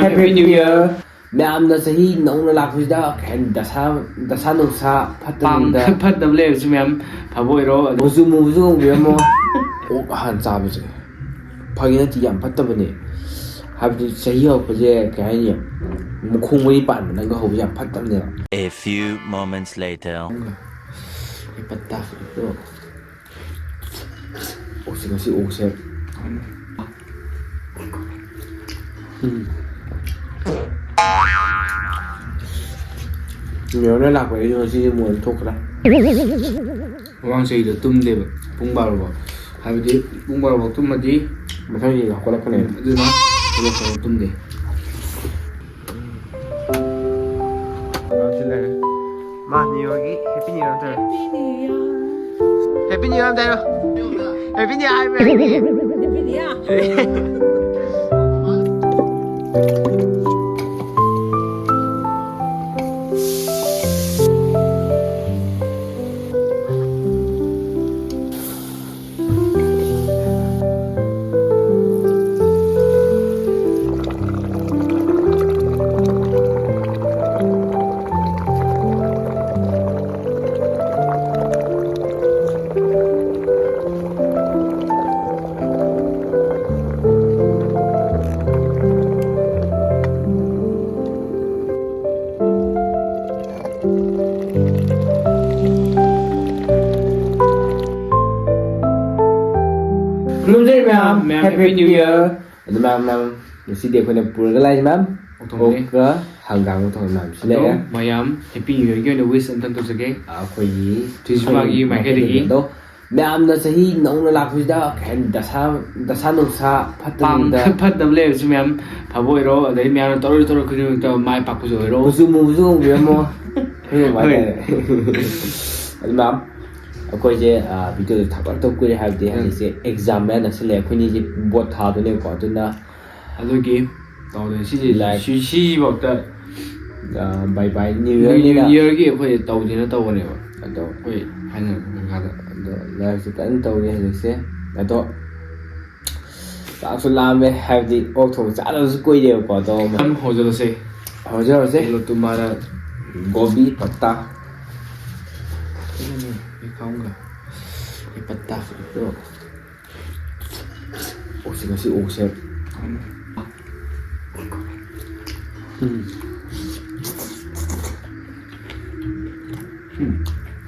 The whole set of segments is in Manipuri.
Happy New Year. ꯃꯌꯥꯝꯅ ꯆꯍꯤ ꯅꯧꯅ ꯂꯥꯛꯄꯁꯤꯗ ꯗꯁꯥ ꯅꯨꯡꯁꯥ ꯐꯠꯇꯕ ꯂꯩꯔꯁꯨ ꯃꯌꯥꯝ ꯐꯕ ꯑꯣꯏꯔꯣ ꯃꯨꯁꯨ ꯃꯨꯕꯁꯨ ꯍꯣꯡꯕꯤꯔꯝꯃꯣ ꯑꯣꯛ ꯑꯍꯥꯟ ꯆꯥꯕꯁꯦ ꯐꯒꯤ ꯅꯠꯇꯦ ꯌꯥꯝ ꯐꯠꯇꯕꯅꯦ ꯍꯥꯏꯕꯗꯤ ꯆꯍꯤ ꯍꯧꯔꯛꯄꯁꯦ ꯀꯩ ꯍꯥꯏꯅꯤ ꯃꯈꯣꯡ ꯃꯔꯤ ꯄꯥꯟꯕ ꯅꯪꯒ ꯍꯧꯕꯁꯦ ꯌꯥꯝ ꯐꯠꯇꯕꯅꯦꯕ. A few moments later. ꯄꯠꯇꯥ ꯑꯣꯛꯁꯦ ꯉꯁꯤ ꯑꯣꯛꯁꯦ ꯃꯤꯔꯣꯅ ꯂꯥꯛꯄ ꯑꯩꯁꯨ ꯉꯁꯤꯗꯤ ꯃꯣꯟ ꯊꯣꯛꯈ꯭ꯔꯦ. ꯃꯃꯥꯡ ꯆꯍꯤꯗ ꯇꯨꯝꯗꯦꯕ ꯄꯨꯡ 12 ꯍꯥꯏꯕꯗꯤ ꯄꯨꯡ 12 ꯇꯨꯝꯃꯗꯤ ꯃꯊꯪ ꯆꯍꯤꯗ ꯍꯧꯒꯠꯂꯛꯀꯅꯦ. ꯑꯗꯨꯅ ꯍꯧꯒꯠꯄ ꯇꯨꯝꯗꯦ. ꯃꯥ ꯅ꯭ꯌꯨ ꯏꯌꯔꯒꯤ ꯍꯦꯄꯤ ꯅ꯭ꯌꯨ ꯏꯌꯔ ꯇꯧꯔꯦ. ꯍꯦꯄꯤ ꯅ꯭ꯌꯨ ꯏꯌꯔ ꯇꯧꯔꯣ. Happy new year happy new year. ꯅꯨꯡꯖꯩ ꯃꯌꯥꯝ ꯍꯦꯄꯤ ꯅ꯭ꯌꯨ ꯏꯌꯔ. ꯑꯗꯨ ꯃꯌꯥꯝ ꯉꯁꯤꯗꯤ ꯑꯩꯈꯣꯏꯅ ꯄꯨꯔꯒ ꯂꯥꯛꯏꯁꯦ ꯃꯌꯥꯝ ꯑꯣꯛꯀ ꯍꯪꯒꯥꯝꯒ ꯊꯣꯡꯕ ꯃꯌꯥꯝ ꯁꯤꯜꯂꯛꯑꯦ. ꯃꯌꯥꯝ ꯍꯦꯄꯤ ꯅ꯭ꯌꯨ ꯏꯌꯔꯒꯤ ꯑꯣꯏꯅ ꯋꯤꯁ ꯑꯝꯇꯪ ꯇꯧꯖꯒꯦ ꯑꯩꯈꯣꯏꯒꯤ ꯇ꯭ꯔꯤꯖꯨꯃꯥꯒꯤ ꯃꯥꯏꯀꯩꯗꯒꯤ. ꯑꯗꯣ ꯃꯌꯥꯝꯅ ꯆꯍꯤ ꯅꯧꯅ ꯂꯥꯛꯄꯁꯤꯗ ꯀꯩ ꯍꯥꯏꯅꯤ ꯗꯁꯥ ꯅꯨꯡꯁꯥ ꯐꯠꯇꯕ ꯂꯩꯔꯁꯨ ꯃꯌꯥꯝꯐꯕ ꯑꯣꯏꯔꯣ ꯑꯗꯩ ꯃꯌꯥꯝꯅ ꯇꯧꯔ ꯈꯨꯗꯤꯡꯃꯛꯇ ꯃꯥꯏ ꯄꯥꯛꯄꯁꯨ ꯑꯣꯏꯔꯣ. ꯃꯨꯁꯨ ꯃꯨꯕꯁꯨ ꯍꯣꯡꯕꯤꯔꯝꯃꯣ. ꯑꯗꯨ ꯃꯌꯥꯝ ꯑꯩꯈꯣꯏꯁꯦ ꯚꯤꯗꯤꯑꯣꯗꯣ ꯊꯥꯒꯠꯇꯕ ꯀꯨꯏꯔꯦ ꯍꯥꯏꯕꯗꯤ ꯍꯧꯖꯤꯛꯁꯦ ꯑꯦꯛꯖꯥꯝ ꯃꯌꯥ ꯅꯛꯁꯤꯜꯂꯛꯑꯦ. ꯑꯩꯈꯣꯏꯅꯤꯁꯦ ꯕꯣꯠ ꯊꯥꯗꯣꯏꯅꯦꯕꯀꯣ. ꯑꯗꯨꯅ ꯑꯗꯨꯒꯤ ꯇꯧꯗꯣꯏꯅꯦ ꯁꯤꯐꯥꯎꯗ ꯕꯥꯏ ꯕꯥꯏ ꯅ꯭ꯌꯨ ꯅ꯭ꯌꯨ ꯏꯌꯔꯅꯤꯅ ꯏꯌꯔꯒꯤ ꯑꯩꯈꯣꯏ ꯇꯧꯁꯦꯅ ꯇꯧꯕꯅꯦꯕ. ꯑꯗꯣ ꯑꯩꯈꯣꯏ ꯍꯥꯏꯅꯔꯛꯄ ꯃꯈꯥꯗ ꯑꯗꯣ ꯂꯥꯏꯐꯁꯦ ꯀꯟꯅ ꯇꯧꯔꯤ ꯍꯧꯖꯤꯛꯁꯦ. ꯑꯗꯣ ꯆꯥꯛꯁꯨ ꯂꯥꯝꯃꯦ ꯍꯥꯏꯕꯗꯤ ꯑꯣꯛ ꯊꯣꯡꯕ ꯆꯥꯗꯕꯁꯨ ꯀꯨꯏꯔꯦꯕꯀꯣ. ꯑꯗꯣ ꯍꯧꯖꯔꯁꯦ. ꯇꯨꯃꯥꯔ ꯒꯣꯕꯤ पत्ता मैं खाऊंगा ये पत्ता तो ओसे ngasi ओसे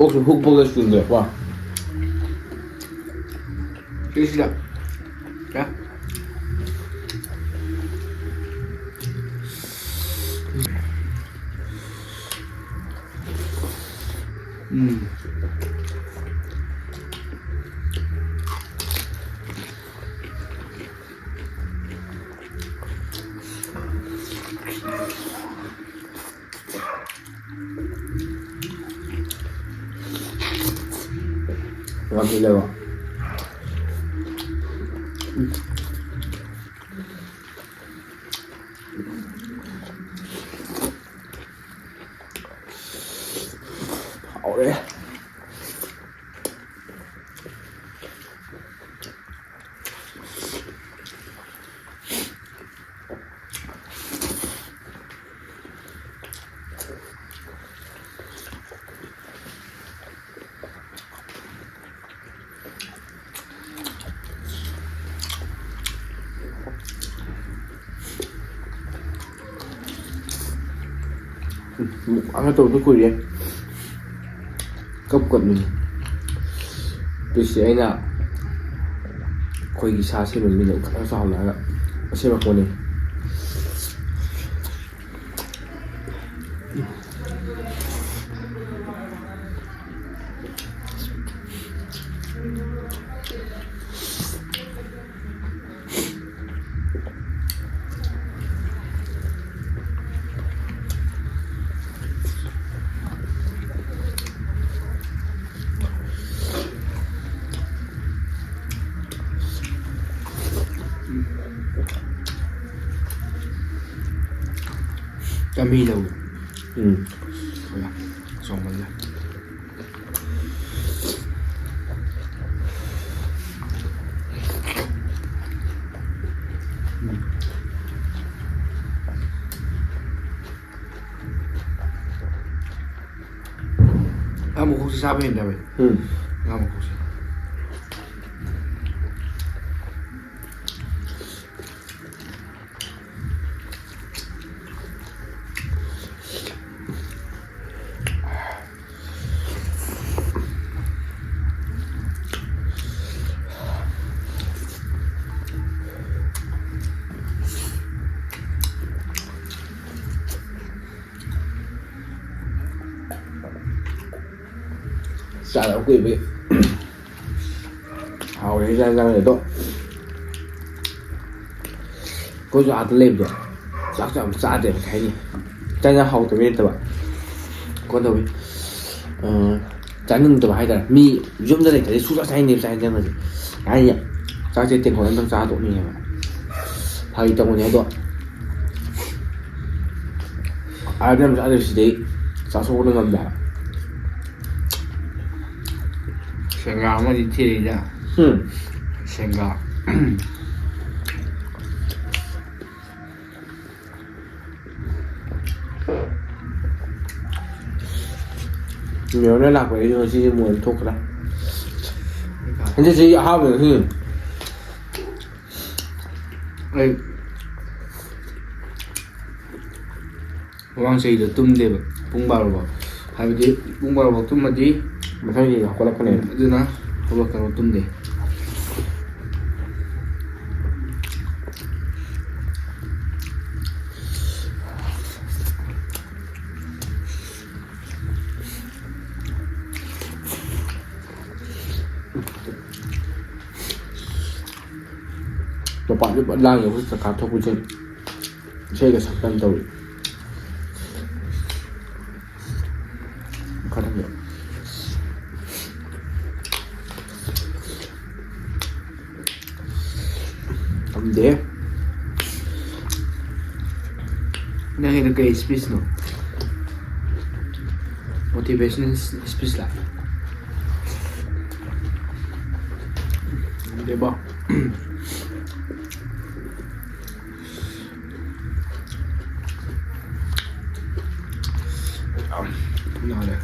ओसे hukboga sunde wa Sila ya. Ngambil lewat. Oleh. Ăn cái tôi cười đi cấp quật mình tôi sẽ là khôi ghi xa xem mình được khá sao lại ạ xem mà con này Yummy đâu. Ừ. Xong rồi nha. ꯉꯥ ꯃꯈꯣꯛꯁꯦ ꯆꯥꯕ ꯍꯦꯟꯗꯕꯩ ꯉꯥ ꯃꯈꯣꯛꯁꯦ Chả quý vị hào đấy ra để tốt có dọa tôi lên rồi chắc chắn xa để cái gì cha ra hậu tôi biết tao bạn có đâu chán tôi hay là mi giúp ra để cái số ra niệm sai ra mà cái gì chắc sẽ tiền của em đang xa tụi mình mà hay trong cái đó ai đem ra được gì sao số nó ngầm đã 생각 한마디 티리자 생각 nhớ nó lạc vậy rồi chỉ muốn thuốc ra anh chỉ học được thì 에 호황제이도 뜸대 뿡바로 하비디 뿡바로 뜸마디 mà thay vì học có cái này 누나 호박가로 뜸대 nó bạn biết bạn lang nhiều cái cá thuốc trên chơi cái sạc tân tàu có đặc biệt deh Nah itu kayak speech no motivation speech lah dia bawa nah ada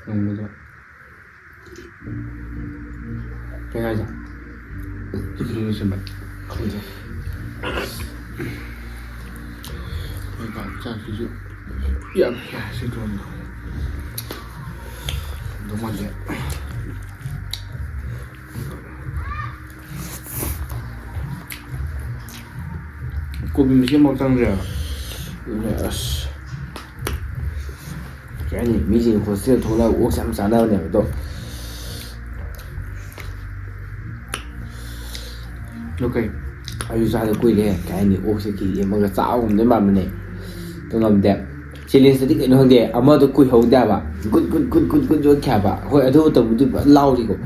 너무 좋아. cái này 이런 신발. 그죠 그러니까 자 기주. 야, 진짜 너무 안 돼. 고비 미션 먹장이야. yes cái này mỹ gì của siêu thú là uống sẵn sẵn đâu này tôi Ok. ai ra được quy này cái này uống sẽ kỳ mà cái sao cũng đến bàn này tôi làm đẹp chỉ lên sẽ thích nó hơn đẹp mà tôi quy hậu đẹp à good rồi kẹp à hồi ở đâu tầm tôi vẫn lau đi của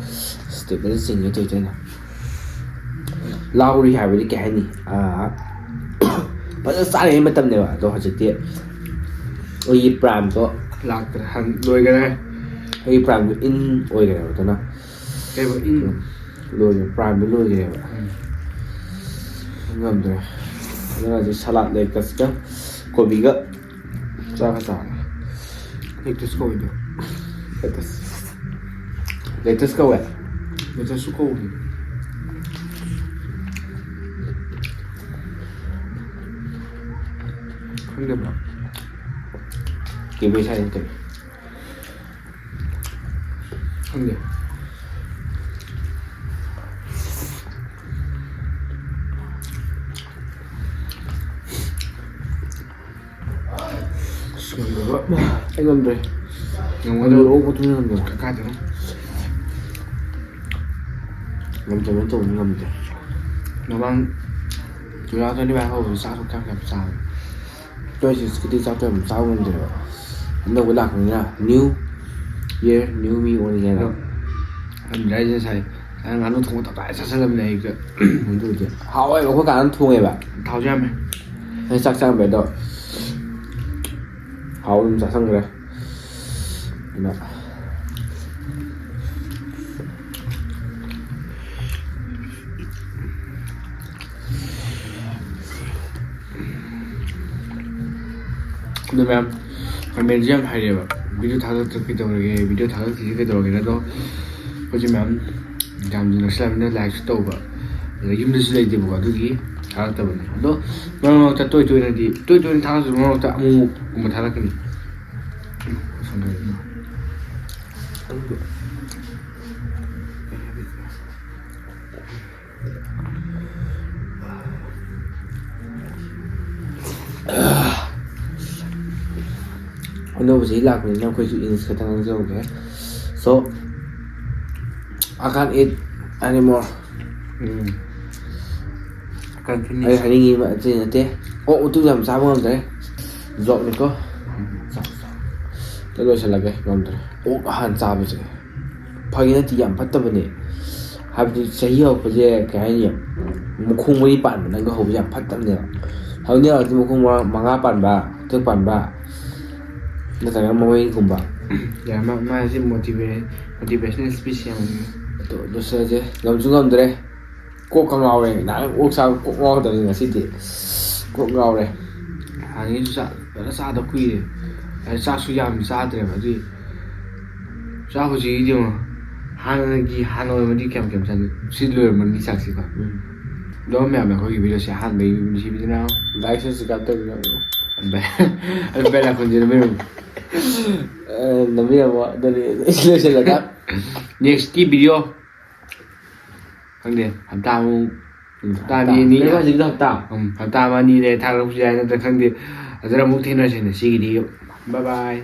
để cái sinh như thế nào lau đi hay với cái này à bắt đầu sáng này mới tầm này à tôi hỏi trực tiếp ôi prime tôi Lạc hàng đôi cái này. ôi prime tôi in ôi cái này tôi nói Cái bộ in lôi prime với lôi cái này ngầm rồi nó là salad này cái gì có bị gấp ra cái sao latest câu được. latest câu ấy latest câu. Không được đâu. kiểu về sai cái Không được. anh ngầm rồi Ngầm ở ở đâu đâu? ô có thứ ngầm rồi Cái gì đó. ngầm cho nó tồn ngầm rồi Nó mang chủ yếu tôi đi bán hồ sao không các làm sao. tôi chỉ cái đi sao tôi làm sao ngầm rồi đâu có lạc như nào new year new me ôn như nào Anh đây sẽ xài. Anh ăn nó không có tại sao sẽ làm này cơ. muốn thôi chứ họ ấy có cả ăn thua này bạn Tháo cho em này. hay chắc chắn phải đợi họ làm sao xong rồi ꯑꯗꯨꯅ ꯑꯗꯨ ꯃꯌꯥꯝ ꯀꯃꯦꯟꯁꯦ ꯌꯥꯝ ꯍꯥꯏꯔꯦꯕ ꯚꯤꯗꯤꯑꯣ ꯊꯥꯒꯠꯇ꯭ꯔ ꯀꯩꯗꯧꯔꯒꯦ ꯚꯤꯗꯤꯑꯣ ꯊꯥꯒꯠꯇ꯭ꯔꯤꯁꯦ ꯀꯩꯗꯧꯔꯒꯦ ꯑꯗꯣ ꯑꯩꯈꯣꯏꯁꯦ ꯃꯌꯥꯝ ꯑꯦꯛꯖꯥꯝꯁꯨ ꯅꯛꯁꯤꯜꯂꯛꯑꯕꯅꯤꯅ ꯂꯥꯏꯔꯤꯛꯁꯨ ꯇꯧꯕ ꯑꯗ ꯌꯨꯝꯗꯁꯨ ꯂꯩꯇꯦꯕꯀꯣ ꯑꯗꯨꯒꯤ ꯊꯥꯒꯠꯇꯕꯅꯦ ꯑꯗꯣ ꯃꯔꯛ ꯃꯔꯛꯇ ꯇꯣꯏ ꯇꯣꯏꯅ ꯊꯥꯒꯠꯁꯨ ꯃꯔꯛ ꯃꯔꯛꯇ ꯑꯃꯨꯛꯃꯨꯛꯀꯨꯝꯕ ꯊꯥꯒꯠꯀꯅꯤ ꯑꯅꯧꯕ ꯆꯍꯤ ꯂꯥꯛꯄꯅꯤꯅ ꯑꯩꯈꯣꯏꯁꯨ ꯏꯪꯂꯤꯁ ꯈꯛꯇꯪ ꯉꯥꯡꯖꯍꯧꯒꯦ ꯁꯣ I can't eat anymore. ꯑꯩ ꯍꯥꯏꯅꯤꯡꯉꯤ ꯑꯇꯩ ꯅꯠꯇꯦ ꯑꯣꯛ ꯎꯇꯨ ꯌꯥꯝ ꯆꯥꯕ ꯉꯝꯗ꯭ꯔꯦ ꯖꯣꯕꯅꯤꯀꯣ ꯂꯣꯏꯁꯤꯜꯂꯒꯦ ꯉꯝꯗ꯭ꯔꯦ ꯑꯣꯛ ꯑꯍꯥꯟ ꯆꯥꯕꯁꯦ ꯐꯒꯤ ꯅꯠꯇꯦ ꯌꯥꯝ ꯐꯠꯇꯕꯅꯦ ꯍꯥꯏꯕꯗꯤ ꯆꯍꯤ ꯍꯧꯔꯛꯄꯁꯦ ꯀꯩ ꯍꯥꯏꯅꯤ ꯃꯈꯣꯡ 3 ꯄꯥꯟꯕ ꯅꯪꯒ ꯍꯧꯕꯁꯦ ꯌꯥꯝ ꯐꯠꯇꯕꯅꯦꯕ ꯍꯧꯖꯤꯛ ꯍꯧꯔꯛꯇꯤ ꯃꯈꯣꯡ 5 ꯄꯥꯟꯕ 6 ꯄꯥꯟꯕ ꯅꯠꯇ꯭ꯔꯒ ꯃꯃꯩꯒꯨꯝꯕ ꯃꯥꯁꯤ ꯃꯣꯇꯤꯚꯦꯁꯅꯦꯜ ꯁ꯭ꯄꯤꯆ ꯌꯥꯝ ꯑꯗꯣ ꯂꯣꯏꯁꯤꯜꯂꯁꯦ ꯉꯝꯁꯨ ꯉꯝꯗ꯭ꯔꯦ ꯀꯣꯛꯀ ꯉꯥꯎꯔꯦ ꯅꯍꯥꯟ ꯑꯣꯛ ꯆꯥꯕ ꯀꯣꯛ ꯉꯥꯎꯗꯕꯅꯤ ꯉꯁꯤꯗꯤ ꯀꯣꯛ ꯉꯥꯎꯔꯦ ꯍꯥꯟꯅꯉꯩꯁꯨ ꯐꯖꯅ ꯆꯥꯗ ꯀꯨꯏꯔꯦ ꯆꯥꯛꯁꯨ ꯌꯥꯝ ꯆꯥꯗ꯭ꯔꯦꯕ ꯑꯗꯨꯏ ꯍꯧꯖꯤꯛꯀꯤꯗꯤ ꯌꯦꯡꯉꯣ ꯍꯥꯟꯅ ꯑꯣꯏꯔꯃꯗꯤ ꯀꯌꯥꯝ ꯆꯥꯅꯤ ꯁꯤ ꯂꯣꯏꯔꯝꯃꯅꯤ ꯆꯥꯛꯁꯤꯀꯣ ꯑꯗꯣ ꯃꯌꯥꯝꯅ ꯑꯩꯈꯣꯏꯒꯤ ꯚꯤꯗꯤꯑꯣꯁꯦ ꯑꯍꯥꯟꯕꯒꯤ ꯅꯨꯡꯁꯤꯕꯤꯗꯨꯅ ꯂꯥꯏꯛ ꯁꯕꯁꯀ꯭ꯔꯥꯏꯕ ꯇꯧꯕꯤꯔꯝꯃꯣ ꯑꯗꯨ ꯕꯦꯜ ꯑꯥꯏꯀꯣꯟꯁꯦ ꯅꯝꯕꯤꯔꯝꯃꯣ ꯅꯝꯕꯤꯔꯝꯃꯣ ꯑꯗꯨꯗꯤ ꯂꯣꯏꯁꯤꯜꯂꯒ ꯅꯦꯛꯁꯀꯤ ꯚꯤꯗꯤꯑꯣ ꯈꯪꯗꯦ ꯍꯞꯇꯥ ꯑꯅꯤ ꯍꯧꯖꯤꯛꯀꯤꯗꯣ ꯍꯞꯇꯥ 1 2 ꯂꯩꯔ ꯊꯥꯒꯠꯂꯛꯄꯁꯨ ꯌꯥꯏ ꯅꯠꯇ꯭ꯔꯒ ꯈꯪꯗꯦ ꯑꯗꯨꯗ ꯑꯃꯨꯛ ꯊꯦꯡꯅꯔꯁꯤꯅꯦ ꯁꯤꯒꯤꯗꯤ ꯕꯥꯏ ꯕꯥꯏ